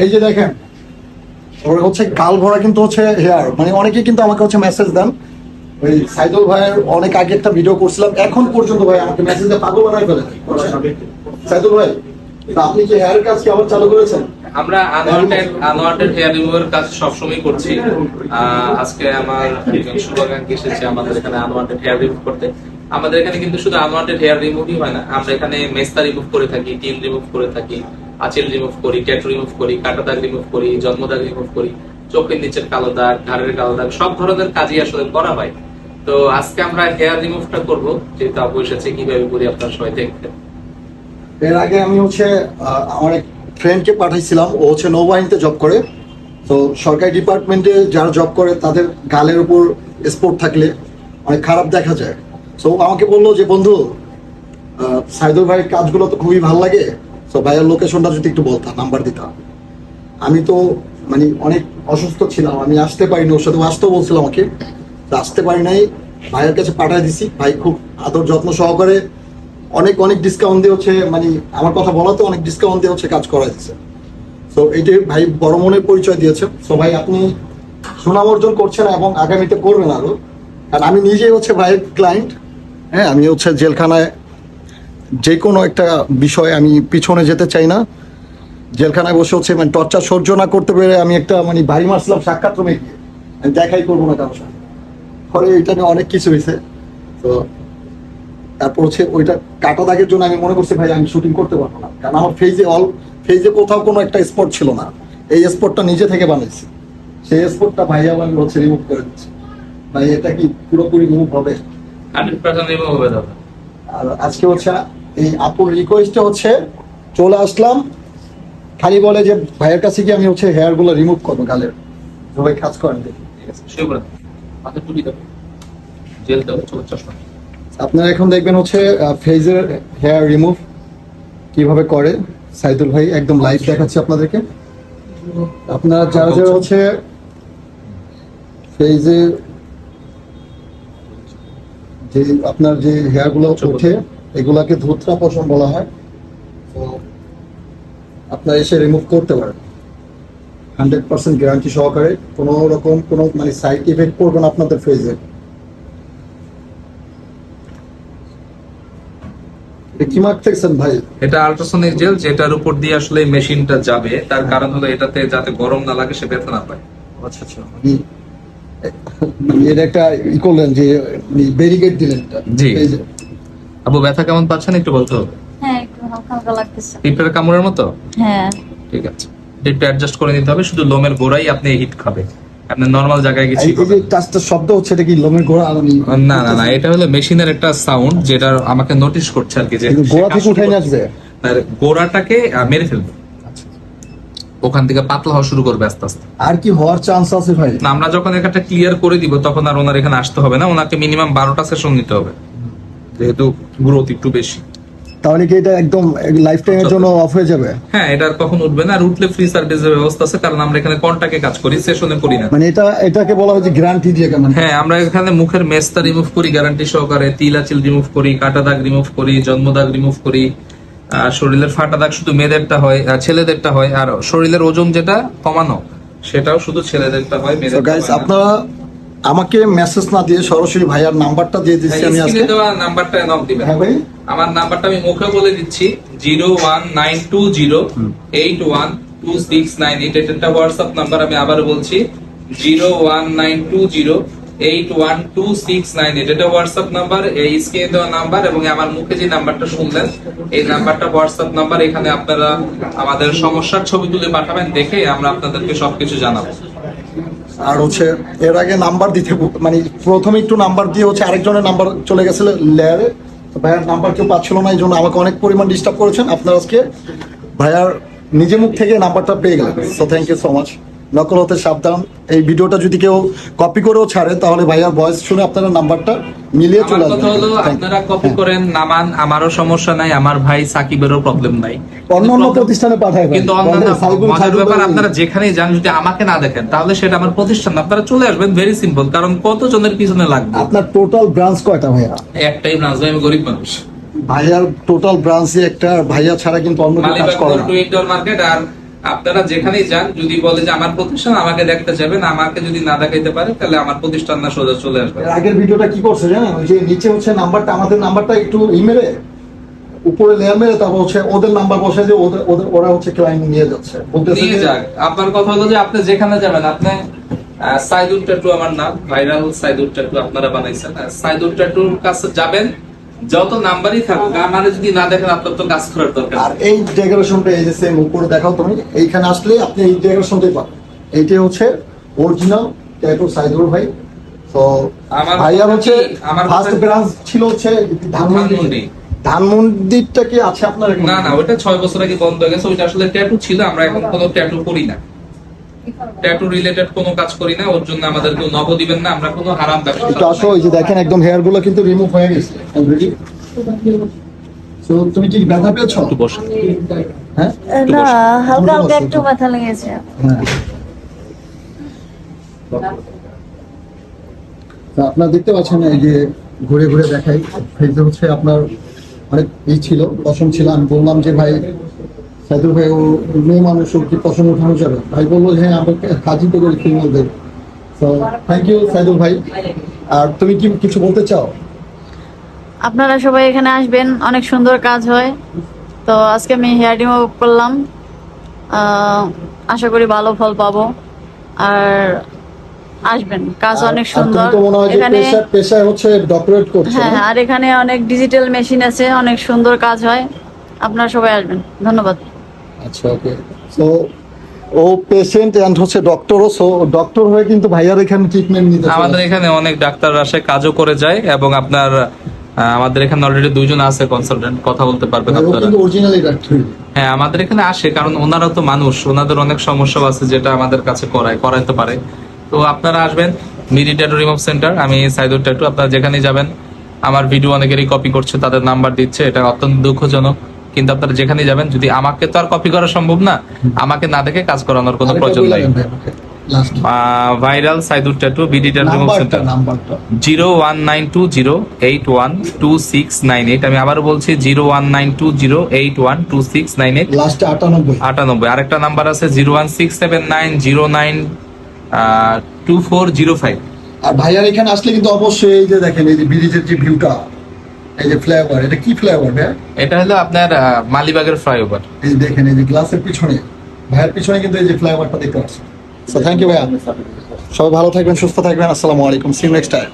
এই যে দেখেন ওর হচ্ছে গাল ভরা কিন্তু হচ্ছে হেয়ার, মানে অনেকে কিন্তু আমাকে হচ্ছে মেসেজ দেন। ওই সাইদুল ভাইয়ের অনেক আগে একটা ভিডিও করছিলাম, এখন পর্যন্ত ভাই আমাকে মেসেজ দিয়ে পাগল বানায় ফেলে। সাইদুল ভাই, তা আপনি কি হেয়ার কাজ কি আবার চালু করেছেন? আমরা আনওয়ান্টেড হেয়ার রিমুভার কাজ সবসময় করছি। আজকে আমার একজন শুভাকাঙ্ক্ষী এসেছে আমাদের এখানে আনওয়ান্টেড হেয়ার রিমুভ করতে। আমাদের এখানে কিন্তু শুধু আনওয়ান্টেড হেয়ার রিমুভই হয় না, আমরা এখানে মেস্তা রিমুভ করে থাকি, টিন রিমুভ করে থাকি, আঁচিল রিমুভ করি, ট্যাটু রিমুভ করি, কাটা দাগ রিমুভ করি, জন্মদাগ রিমুভ করি, চোখের নিচের কালো দাগ, ঘাড়ের কালো দাগ, সব ধরনের কাজই আসলে করা হয়। তো আজকে আমরা হেয়ার রিমুভটা করবো, যেহেতু আপু এসেছে, কিভাবে করি আপনার সবাই দেখবেন। এর আগে আমি হচ্ছে আমার এক ফ্রেন্ডকে পাঠাইছিলাম, ও হচ্ছে নৌবাহিনীতে জব করে। তো সরকারি ডিপার্টমেন্টে যারা জব করে তাদের গালের উপর স্পট থাকলে অনেক খারাপ দেখা যায়। তো আমাকে বললো যে বন্ধু, সাইদুল ভাইয়ের কাজগুলো তো খুবই ভালো লাগে, তো ভাইয়ের লোকেশনটা যদি একটু বলতাম, নাম্বার দিতাম। আমি তো মানে অনেক অসুস্থ ছিলাম, আমি আসতে পারিনি, ওর সাথে আসতেও বলছিল আমাকে, তো আসতে পারি নাই। ভাইয়ের কাছে পাঠিয়ে দিছি, ভাই খুব আদর যত্ন সহকারে অনেক অনেক ডিসকাউন্ট দিয়ে হচ্ছে, মানে আমার কথা বলাতে অনেক ডিসকাউন্ট দিয়ে হচ্ছে কাজ করাই দিচ্ছে। তো এইটাই ভাই বড় মনের পরিচয় দিয়েছে। তো ভাই আপনি সুনাম অর্জন করছেন এবং আগামীতে করবেন আরো, কারণ আমি নিজেই হচ্ছে ভাইয়ের ক্লায়েন্ট। হ্যাঁ, আমি হচ্ছে জেলখানায় যে কোনো একটা বিষয়ে আমি পিছনে যেতে চাই না। জেলখানায় বসে হচ্ছে মানে টর্চার সহ্য না করতে পেরে আমি একটা মানে বাড়ি মারছিলাম সাক্ষাৎ রুমে গিয়ে, আমি দেখাই করবো না কারোর সাথে। ফলে এটা নিয়ে অনেক কিছু হয়েছে। তো তারপর হচ্ছে ওইটা কাটা দাগের জন্য আমি মনে করছি ভাই আমি শুটিং করতে পারবো না, কারণ আমার ফেজে কোথাও কোনো একটা স্পট ছিল না। এই স্পটটা নিজে থেকে বানাইছি, সেই স্পটটা ভাই আমার হচ্ছে রিমুভ করে দিচ্ছে। ভাই এটা কি পুরোপুরি রিমুভ হবে? 100% রিমুভ হবে দাদা। আর আজকে হচ্ছে এই আপুর রিকোয়েস্টে হচ্ছে চলে আসলাম। খালি বলে যে ভাইয়ের কাছে গিয়ে আমি হচ্ছে হেয়ার গুলো রিমুভ করবো গালের। সবাই কাজ করেন দেখি। ঠিক আছে, শুরু করে দাও। মাথা টুপি দাও, জেল দাও, চোখের চশমা। আপনারা এখন দেখবেন হচ্ছে ফেজের হেয়ার রিমুভ কিভাবে করে সাইদুল ভাই, একদম লাইভ দেখাচ্ছি আপনাদেরকে। আপনারা যারা যারা হচ্ছে ফেজে যে আপনার যে হেয়ার গুলো ওঠে এগুলাকে ধুতরা পশম বলা হয়, তো আপনারা এসে রিমুভ করতে পারেন 100% গ্যারান্টি সহকারে। কোনো রকম কোনো মানে সাইড ইফেক্ট পড়বে না আপনাদের ফেজে। কি মারতেছেন ভাই? এটা আল্ট্রাসনিক জেল, যেটার উপর দিয়ে আসলে মেশিনটা যাবে, তার কারণ হলো এটাতে যাতে গরম না লাগে, সে ব্যথা না পায়। আচ্ছা আচ্ছা, মানে এটা একটা ই করলেন যে ব্যারিকেড দিলেন এটা। জি। এই যে আপু ব্যথা কেমন পাচ্ছেন একটু বলতে হবে। হ্যাঁ, একটু হালকা হালকা লাগতেছে। পিঁপড়ের কামড়ের মতো? হ্যাঁ। ঠিক আছে, একটু অ্যাডজাস্ট করে নিতে হবে, শুধু লোমের গোড়াই আপনি হিট খাবে, আপনি নরমাল জায়গায় কিছু এই যে টাচটা শব্দ হচ্ছে, এটা কি লোমের গোড়া আলানি? না না না, এটা হলো মেশিনের একটা সাউন্ড, যেটা আমাকে নোটিশ করছে আর কি, যে গোড়া থেকে উঠাই নিয়ে আসবে, তার গোড়াটাকে মেরে ফেলবে, ওখান থেকে পাতলা হওয়া শুরু করবে আস্তে আস্তে। আর কি হওয়ার চান্স আছে ভাই? না, আমরা যখন একটা ক্লিয়ার করে দিব তখন আর ওনার এখানে আসতে হবে না, ওনাকে মিনিমাম 12টা সেশন নিতে হবে, যেহেতু গ্রোথ একটু বেশি। তাহলে কি এটা একদম লাইফ টাইমের জন্য অফ হয়ে যাবে? হ্যাঁ, এটা আর কখন উঠবে না, আর উঠলে ফ্রি সার্ভিসের ব্যবস্থা আছে, কারণ আমরা এখানে কন্টাক্টে কাজ করি, সেশনে করি না। মানে এটাকে বলা হয় যে গ্যারান্টি দিয়ে কেমন? হ্যাঁ, আমরা এখানে মুখের মেস্তা রিমুভ করি গ্যারান্টি সহকারে, তিল আচিল রিমুভ করি, কাটা দাগ রিমুভ করি, জন্ম দাগ রিমুভ করি, শরীরের ফাটা দাগ শুধু মেয়েদেরটা হয়, ছেলেদেরটা হয়, আর শরীরের ওজন যেটা কমানো সেটাও শুধু ছেলেদেরটা হয়, তো মেয়েদের। গাইস আপনারা আমাকে মেসেজ না দিয়ে সরাসরি ভাইয়ার নাম্বারটা দিয়ে দিচ্ছি আমি আজকে। দেওয়া নাম্বারটা নক দিবেন। হ্যাঁ ভাই, আমার নাম্বারটা আমি মুখে বলে দিচ্ছি, 01920812698। এটা হোয়াটসঅ্যাপ নাম্বার, আমি আবার বলছি 01920812698। এটা হোয়াটসঅ্যাপ নাম্বার, এই স্ক্রিনে দেওয়া নাম্বার, এবং আমার মুখে যে নাম্বারটা শুনলেন এই নাম্বারটা হোয়াটসঅ্যাপ নাম্বার। এখানে আপনারা আমাদের সমস্যার ছবি তুলে পাঠাবেন, দেখে আমরা আপনাদেরকে সবকিছু জানাবো। আর হচ্ছে এর আগে নাম্বার দিতে মানে প্রথমে একটু নাম্বার দিয়ে হচ্ছে আরেকজনের নাম্বার চলে গেছিল লেয়ারে, তো ভাইয়ার নাম্বার কেউ পাচ্ছিল না, এই জন্য আমাকে অনেক পরিমাণ ডিস্টার্ব করেছেন। আপনারা আজকে ভাইয়ার নিজে মুখ থেকে নাম্বারটা পেয়ে গেলেন, so thank you so much. নকল হতে সাবধান। এই ভিডিওটা যদি কেউ কপি করেও ছাড়ে তাহলে ভাইয়ার ভয়েস শুনে আপনারা নাম্বারটা মিলিয়ে চলে আমার কথা আসবেন। হলো, আপনারা কপি করেন, নামান, আমারও সমস্যা নাই, আমার ভাই সাকিবেরও প্রবলেম নাই, অন্য প্রতিষ্ঠানে পাঠায় ভাই। কিন্তু অন্যান্য মজার ব্যাপার, আপনারা যেখানেই যান যদি আমাকে না দেখেন তাহলে সেটা আমার প্রতিষ্ঠান, আপনারা চলে আসবেন, ভেরি সিম্পল। কারণ কতজনের পিছনে লাগবে? আপনার টোটাল ব্রাঞ্চ কয়টা ভাইয়া? একটাই ব্রাঞ্চ, আমি গরিব মানুষ। ভাইয়ার টোটাল ব্রাঞ্চে একটা, ভাইয়া ছাড়া কিন্তু অন্য কেউ কাজ করে না। মালিবাগ টু ইনডোর মার্কেট আর আপনারা যেখানেই যান, যদি বলে যে আমার প্রতিষ্ঠান আমাকে দেখতে যাবেন, আমাকে যদি না দেখাইতে পারে তাহলে আমার প্রতিষ্ঠান না সোজা চলে আসবে। এর আগের ভিডিওটা কি করছে জানেন, ওই যে নিচে হচ্ছে নাম্বারটা, আমাদের নাম্বারটা একটু মেরে উপরে লেয়ার মেরে তারপর হচ্ছে ওদের নাম্বার বসে যে ওরা হচ্ছে ক্লায়েন্ট নিয়ে যাচ্ছে, বলতেছে নিয়ে যে যাক। আপনার কথা হলো যে আপনি যেখানে যাবেন, আপনি সাইদুল ট্যাটু আমার নাম, ভাইরাল সাইদুল ট্যাটু আপনারা বানাইছেন, সাইদুল ট্যাটুর কাছে যাবেন, যত নাম্বারই থাকুক, আমার যদি না দেখেন আপনার তো কাজ করার দরকার আর নেই। এই ডেকোরেশনটা এই যে সেম উপরে দেখাও তুমি, এইখানে আসলে আপনি এই ডেকোরেশনটাই পাবেন। এইটাই হচ্ছে অরিজিনাল ট্যাটু সাইদুল ভাই। তো আমার ভাইয়ার কথা হচ্ছে কি, আমার ফার্স্ট কথা- ব্রাঞ্চ ছিল হচ্ছে ধানমন্ডি। ধানমন্ডি। ধানমন্ডিটা কি আছে আপনার এখানে? না না, ওটা 6 বছর আগে বন্ধ হয়ে গেছে। ওইটা আসলে ট্যাটু ছিল, আমরা এখন কোনো ট্যাটু করি না, ট্যাটু রিলেটেড কোনো কাজ করি না। ওর জন্য আমাদের কেউ নগদ দিবেন না, আমরা কোনো হারাম ব্যবসা একটু আসো, এই যে দেখেন একদম হেয়ার গুলো কিন্তু রিমুভ হয়ে গেছে অলরেডি। তো তুমি কি ব্যথা পেয়েছো? একটু বসে। হ্যাঁ না, হালকা হালকা একটু ব্যথা লেগেছে। হ্যাঁ। তো আপনারা দেখতে পাচ্ছেন এই যে ঘুরে ঘুরে দেখাই, এই যে হচ্ছে আপনার অনেক ছিল, পছন্দ ছিল। আমি বললাম যে ভাই সাইদুল ভাই, ও মেয়ে মানুষ, ওর কি পছন্দ উঠানো যাবে? ভাই বললো যে হ্যাঁ, আমাকে কাজই তো করে ফিমেলদের। তো থ্যাংক ইউ সাইদুল ভাই। আর তুমি কি কিছু বলতে চাও? আপনারা সবাই এখানে আসবেন, অনেক সুন্দর কাজ হয়। তো আজকে আমি হেয়ার রিমুভ করলাম, আশা করি ভালো ফল পাবো। আর আসবেন, কাজ অনেক আর তুমি সুন্দর তো মনে হয় যে এখানে। পেশায় হচ্ছে ডক্টরেট করছো হ্যাঁ, না? আর এখানে অনেক ডিজিটাল মেশিন আছে, অনেক সুন্দর কাজ হয়। আপনারা সবাই আসবেন, ধন্যবাদ। আচ্ছা, ওকে। সো ও পেশেন্ট এন্ড হচ্ছে ডক্টরও, সো ডক্টর হয়ে কিন্তু ভাইয়ার এখানে ট্রিটমেন্ট নিতে চলে আমাদের আসে। এখানে অনেক ডাক্তার আসে, কাজও করে যায়, এবং আপনার আমাদের এখানে অলরেডি 2 জন আছে কনসালটেন্ট, কথা বলতে পারবেন আর ও আপনারা। কিন্তু অরিজিনালি ডাক্তার। হ্যাঁ, আমাদের এখানে আসে কারণ ওনারা তো মানুষ, ওনাদের অনেক সমস্যা আছে যেটা আমাদের কাছে করাইতে পারে। তো আপনারা আসবেন মিডি ট্যাটু রিমুভ সেন্টার, আমি সাইদুল ট্যাটু। আপনারা যেখানে যাবেন, আমার ভিডিও অনেকেরই কপি করছে, তাদের নাম্বার দিচ্ছে, এটা অত্যন্ত দুঃখজনক। কিন্তু আপনারা যেখানে যাবেন, যদি আমাকে তো আর কপি করা সম্ভব না, আমাকে না দেখে কাজ করানোর কোনো প্রয়োজন নাই। Last viral Saidul tattoo, BD tattoo remove centre, নাম্বারটা 01920812698। আমি আবারও বলছি 01920812698। লাস্টে 98। 98। আরেকটা নাম্বার আছে 01679092405। আর ভাইয়ার এখানে আসলে কিন্তু অবশ্যই এই যে দেখেন, এই যে ব্রিজের যে ভিউটা, এই যে ফ্লাইওভার, এটা কি ফ্লাইওভার ভাই? এটা হলো আপনার মালিবাগের ফ্লাইওভার। এই যে দেখেন, এই যে গ্লাসের পিছনে, ভাইয়ের পিছনে কিন্তু এই যে ফ্লাইওভারটা দেখতে পাচ্ছেন। সো থ্যাংক ইউ ভাইয়া, সবাই ভালো থাকবেন, সুস্থ থাকবেন। আসসালামু আলাইকুম, সি ইউ নেক্সট টাইম।